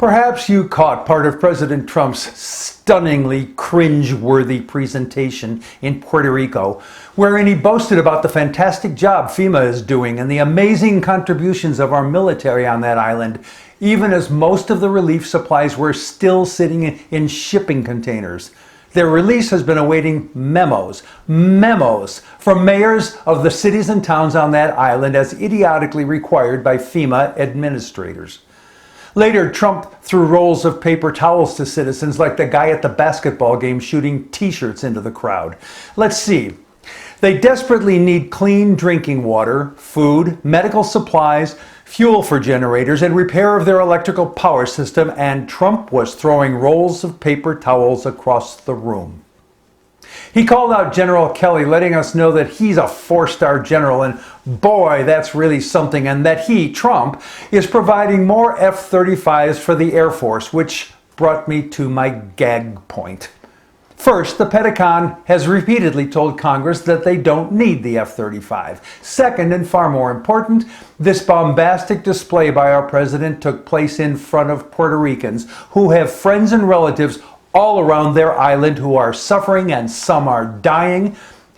Perhaps you caught part of President Trump's stunningly cringe-worthy presentation in Puerto Rico, wherein he boasted about the fantastic job FEMA is doing and the amazing contributions of our military on that island, even as most of the relief supplies were still sitting in shipping containers. Their release has been awaiting memos from mayors of the cities and towns on that island as idiotically required by FEMA administrators. Later, Trump threw rolls of paper towels to citizens like the guy at the basketball game shooting t-shirts into the crowd. Let's see. They desperately need clean drinking water, food, medical supplies, fuel for generators, and repair of their electrical power system, and Trump was throwing rolls of paper towels across the room. He called out General Kelly, letting us know that he's a four-star general, and boy, that's really something, and that he, Trump, is providing more F-35s for the Air Force, which brought me to my gag point. First, the Pentagon has repeatedly told Congress that they don't need the F-35. Second, and far more important, this bombastic display by our president took place in front of Puerto Ricans who have friends and relatives all around their island who are suffering and some are dying.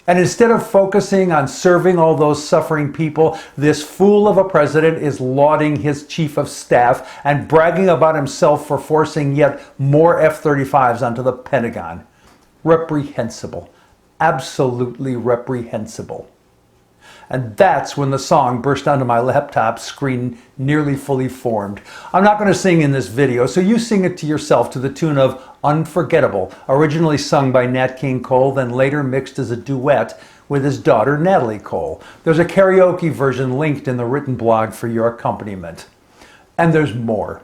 And instead of focusing on serving all those suffering people, this fool of a president is lauding his chief of staff and bragging about himself for forcing yet more F-35s onto the Pentagon. Reprehensible. Absolutely reprehensible. And that's when the song burst onto my laptop screen, nearly fully formed. I'm not going to sing in this video, so you sing it to yourself to the tune of Unforgettable, originally sung by Nat King Cole, then later mixed as a duet with his daughter Natalie Cole. There's a karaoke version linked in the written blog for your accompaniment. And there's more.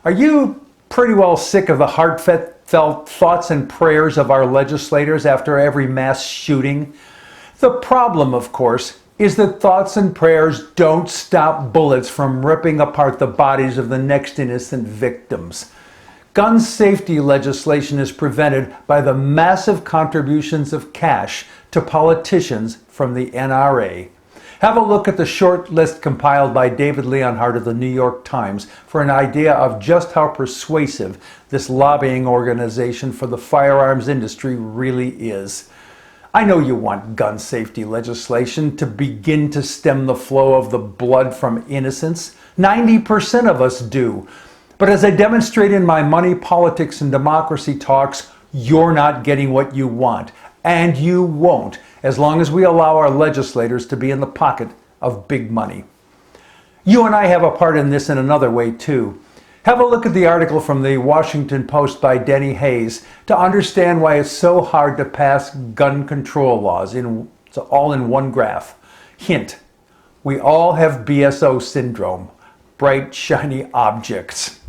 Are you pretty well sick of the heartfelt thoughts and prayers of our legislators after every mass shooting? The problem, of course, is that thoughts and prayers don't stop bullets from ripping apart the bodies of the next innocent victims. Gun safety legislation is prevented by the massive contributions of cash to politicians from the NRA. Have a look at the short list compiled by David Leonhardt of the New York Times for an idea of just how persuasive this lobbying organization for the firearms industry really is. I know you want gun safety legislation to begin to stem the flow of the blood from innocents. 90% of us do. But as I demonstrate in my money, politics, and democracy talks, you're not getting what you want. And you won't, as long as we allow our legislators to be in the pocket of big money. You and I have a part in this in another way, too. Have a look at the article from the Washington Post by Denny Hayes to understand why it's so hard to pass gun control laws. It's all in one graph. Hint, we all have BSO syndrome, bright, shiny objects.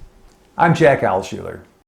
I'm Jack Alshuler.